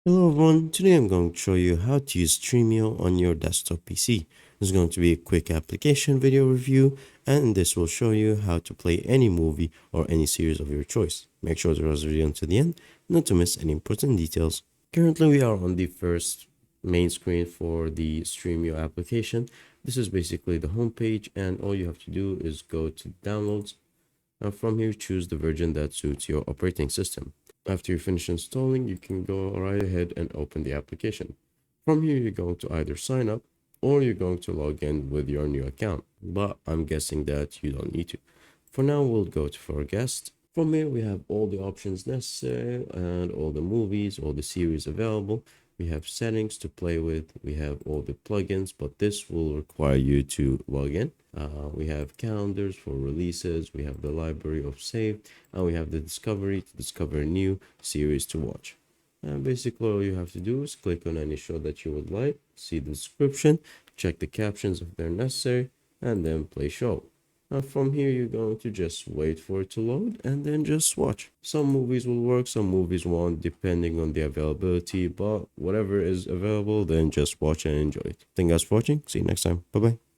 Hello everyone, today I'm going to show you how to use Stremio on your desktop PC. This is going to be a quick application video review, and this will show you how to play any movie or any series of your choice. Make sure to watch the video until the end not to miss any important details. Currently we are on the first main screen for the Stremio application. This is basically the home page, and all you have to do is go to downloads, and from here choose the version that suits your operating system. After you finish installing, you can go right ahead and open the application. From here, you're going to either sign up or you're going to log in with your new account, but I'm guessing that you don't need to. For now, we'll go to for guest. From here, we have all the options necessary and all the movies, all the series available. We have settings to play with. We have all the plugins, but this will require you to log in. We have calendars for releases. We have the library of save, and we have the discovery to discover a new series to watch. And basically, all you have to do is click on any show that you would like, see the description, check the captions if they're necessary, and then play show. From here, you're going to just wait for it to load and then just watch. Some movies will work, some movies won't, depending on the availability, but whatever is available, then just watch and enjoy it. Thank you guys for watching. See you next time. Bye bye.